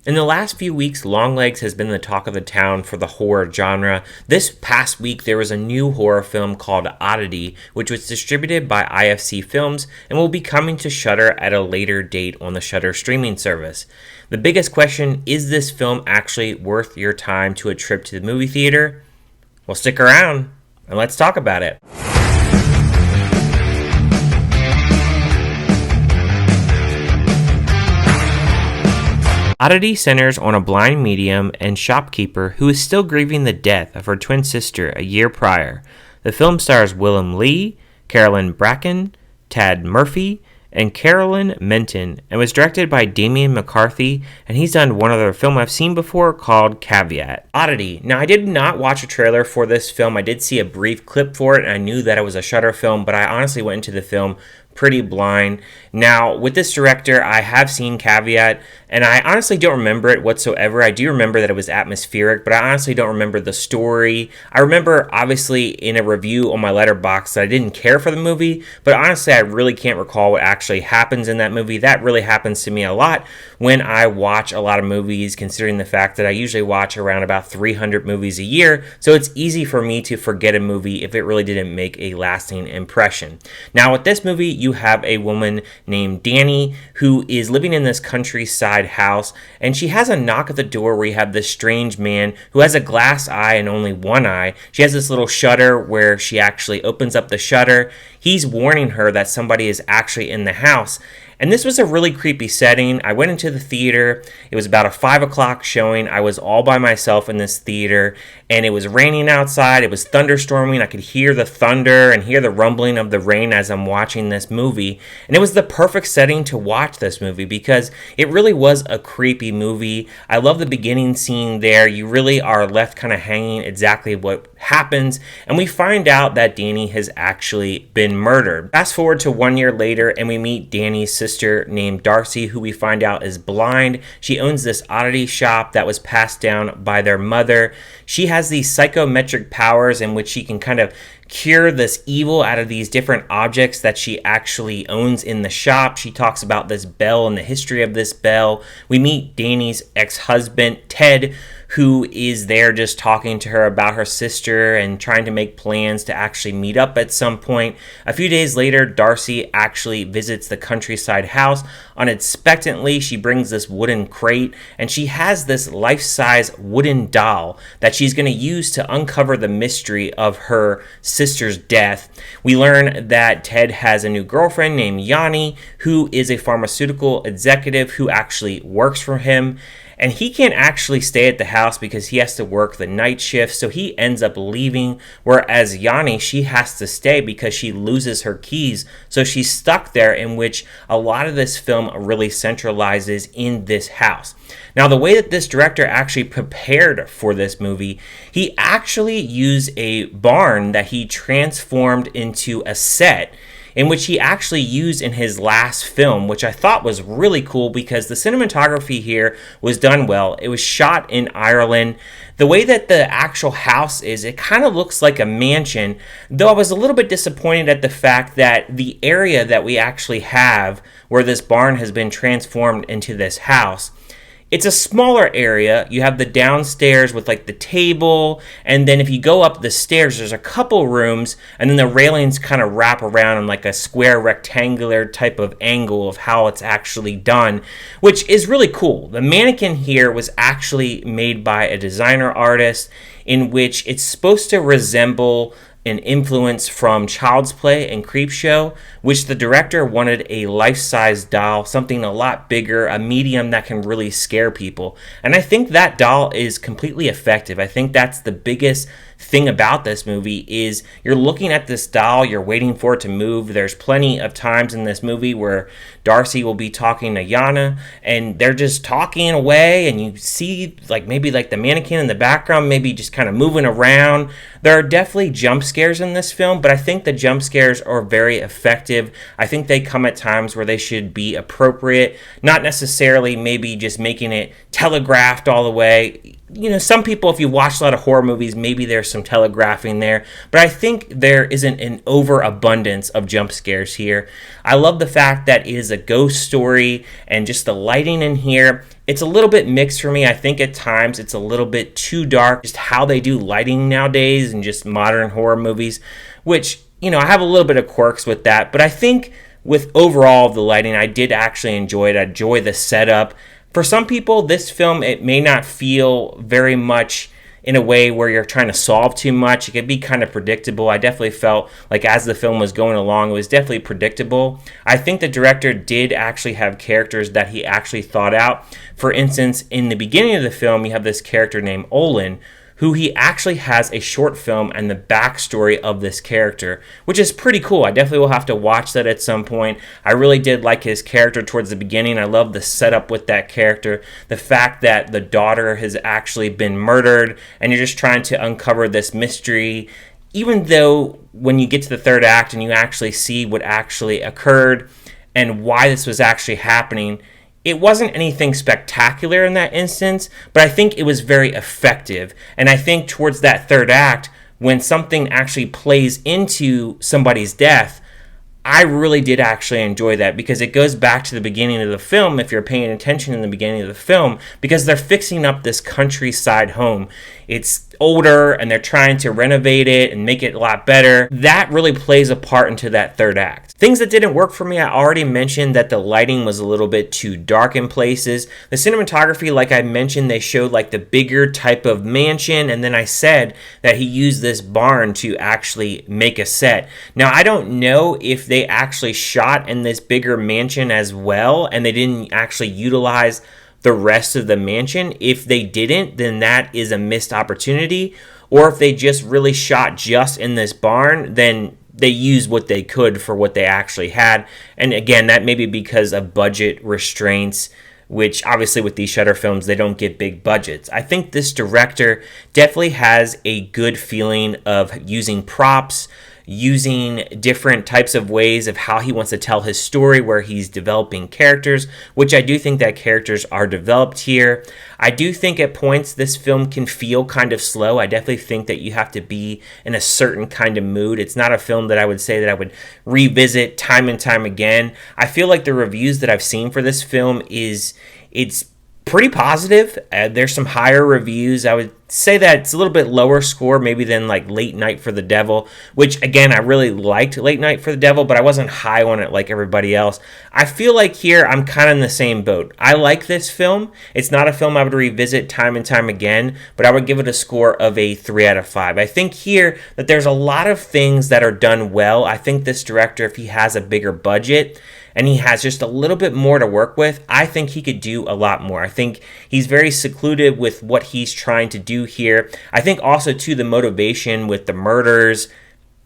In the last few weeks, Longlegs has been the talk of the town for the horror genre. This past week, there was a new horror film called Oddity, which was distributed by IFC Films and will be coming to Shudder at a later date on the Shudder streaming service. The biggest question, is this film actually worth your time to a trip to the movie theater? Well, stick around and let's talk about it. Oddity centers on a blind medium and shopkeeper who is still grieving the death of her twin sister a year prior. The film stars Gwilym Lee, Carolyn Bracken, Tadhg Murphy, and Carolyn Menton, and was directed by Damian, and he's done one other film I've seen before called Caveat. Oddity. Now, I did not watch a trailer for this film. I did see a brief clip for it, and I knew that it was a Shudder film, but I honestly went into the film pretty blind. Now, with this director, I have seen Caveat, and I honestly don't remember it whatsoever. I do remember that it was atmospheric, but I honestly don't remember the story. I remember, obviously, in a review on my Letterboxd that I didn't care for the movie, but honestly, I really can't recall what actually happens in that movie. That really happens to me a lot when I watch a lot of movies, considering the fact that I usually watch around about 300 movies a year, so it's easy for me to forget a movie if it really didn't make a lasting impression. Now, with this movie, you have a woman named Dani who is living in this countryside house, and she has a knock at the door where you have this strange man who has a glass eye and only one eye. She has this little shutter where she actually opens up the shutter. He's warning her that somebody is actually in the house. And this was a really creepy setting. I went into the theater. It was about a 5 o'clock showing. I was all by myself in this theater, and it was raining outside. It was thunderstorming. I could hear the thunder and hear the rumbling of the rain as I'm watching this movie. And it was the perfect setting to watch this movie because it really was a creepy movie. I love the beginning scene there. You really are left kind of hanging exactly what happens, and we find out that Dani has actually been murdered. Fast forward to 1 year later, and we meet Dani's sister named Darcy, who we find out is blind. She owns this oddity shop that was passed down by their mother. She has these psychometric powers in which she can kind of cure this evil out of these different objects that she actually owns in the shop. She talks about this bell and the history of this bell. We meet Dani's ex-husband, Ted, who is there just talking to her about her sister and trying to make plans to actually meet up at some point. A few days later, Darcy actually visits the countryside house. Unexpectedly, she brings this wooden crate, and she has this life-size wooden doll that she's going to use to uncover the mystery of her sister's death. We learn that Ted has a new girlfriend named Yanni, who is a pharmaceutical executive who actually works for him. And he can't actually stay at the house because he has to work the night shift, so he ends up leaving, whereas Yanni, she has to stay because she loses her keys, so she's stuck there, in which a lot of this film really centralizes in this house. Now, the way that this director actually prepared for this movie, he actually used a barn that he transformed into a set, in which he actually used in his last film, which I thought was really cool because the cinematography here was done well. It was shot in Ireland. The way that the actual house is, it kind of looks like a mansion, though I was a little bit disappointed at the fact that the area that we actually have where this barn has been transformed into this house, it's a smaller area. You have the downstairs with like the table, and then if you go up the stairs, there's a couple rooms, and then the railings kind of wrap around in like a square rectangular type of angle of how it's actually done, which is really cool. The mannequin here was actually made by a designer artist, in which it's supposed to resemble an influence from Child's Play and Creepshow, which the director wanted a life-size doll, something a lot bigger, a medium that can really scare people. And I think that doll is completely effective. I think that's the biggest thing about this movie is you're looking at this doll, you're waiting for it to move. There's plenty of times in this movie where Darcy will be talking to Yana, and they're just talking away, and you see maybe the mannequin in the background maybe just kind of moving around. There are definitely jump scares in this film, but I think the jump scares are very effective. I think they come at times where they should be appropriate, not necessarily maybe just making it telegraphed all the way. You know, some people, if you watch a lot of horror movies, maybe there's some telegraphing there, but I think there isn't an overabundance of jump scares here. I love the fact that it is a ghost story, and just the lighting in here It's a little bit mixed for me. I think at times it's a little bit too dark, just how they do lighting nowadays and just modern horror movies, which, I have a little bit of quirks with that. But I think with overall the lighting, I did actually enjoy it. I enjoy the setup. For some people, this film, it may not feel very much in a way where you're trying to solve too much. It could be kind of predictable. I definitely felt like as the film was going along, it was definitely predictable. I think the director did actually have characters that he actually thought out. For instance, in the beginning of the film, you have this character named Olin, who he actually has a short film and the backstory of this character, which is pretty cool. I definitely will have to watch that at some point. I really did like his character towards the beginning. I love the setup with that character. The fact that the daughter has actually been murdered and you're just trying to uncover this mystery. Even though when you get to the third act and you actually see what actually occurred and why this was actually happening, it wasn't anything spectacular in that instance, but I think it was very effective. And I think towards that third act, when something actually plays into somebody's death, I really did actually enjoy that, because it goes back to the beginning of the film, if you're paying attention in the beginning of the film, because they're fixing up this countryside home. It's older and they're trying to renovate it and make it a lot better. That really plays a part into that third act. Things that didn't work for me, I already mentioned that the lighting was a little bit too dark in places. The cinematography, like I mentioned, they showed like the bigger type of mansion, and then I said that he used this barn to actually make a set. Now, I don't know if they actually shot in this bigger mansion as well, and they didn't actually utilize the rest of the mansion. If they didn't, then that is a missed opportunity. Or if they just really shot just in this barn, then they used what they could for what they actually had. And again, that may be because of budget restraints, which obviously with these Shudder films, they don't get big budgets. I think this director definitely has a good feeling of using props, using different types of ways of how he wants to tell his story, where he's developing characters, which I do think that characters are developed here. I do think at points this film can feel kind of slow. I definitely think that you have to be in a certain kind of mood. It's not a film that I would say that I would revisit time and time again. I feel like the reviews that I've seen for this film it's pretty positive. There's some higher reviews. I would say that it's a little bit lower score maybe than like Late Night for the Devil, which again, I really liked Late Night for the Devil, but I wasn't high on it like everybody else. I feel like here I'm kind of in the same boat. I like this film. It's not a film I would revisit time and time again, but I would give it a score of a 3 out of 5. I think here that there's a lot of things that are done well. I think this director, if he has a bigger budget and he has just a little bit more to work with, I think he could do a lot more. I think he's very secluded with what he's trying to do here. I think also, too, the motivation with the murders,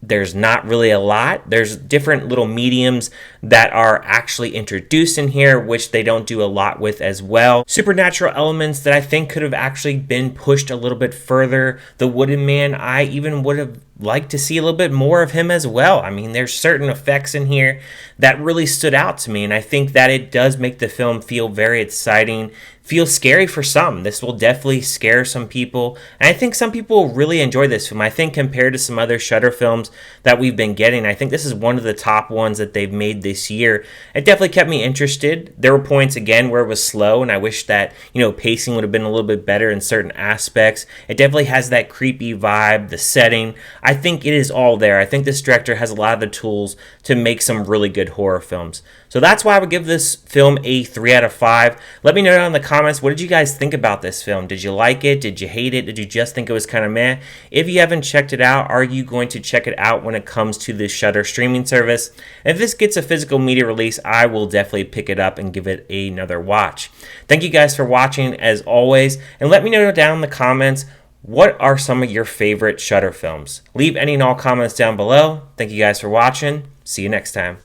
there's not really a lot. There's different little mediums that are actually introduced in here, which they don't do a lot with as well. Supernatural elements that I think could have actually been pushed a little bit further. The Wooden Man, I even would have liked to see a little bit more of him as well. I mean, there's certain effects in here that really stood out to me, and I think that it does make the film feel very exciting, feel scary for some. This will definitely scare some people, and I think some people will really enjoy this film. I think compared to some other Shudder films that we've been getting, I think this is one of the top ones that they've made this year. It definitely kept me interested. There were points, again, where it was slow, and I wish that, pacing would have been a little bit better in certain aspects. It definitely has that creepy vibe, the setting. I think it is all there. I think this director has a lot of the tools to make some really good horror films. So that's why I would give this film a 3 out of 5. Let me know down in the comments, what did you guys think about this film? Did you like it? Did you hate it? Did you just think it was kind of meh? If you haven't checked it out, are you going to check it out when it comes to the Shudder streaming service? If this gets a physical media release, I will definitely pick it up and give it another watch. Thank you guys for watching as always, and let me know down in the comments, what are some of your favorite Shudder films? Leave any and all comments down below. Thank you guys for watching. See you next time.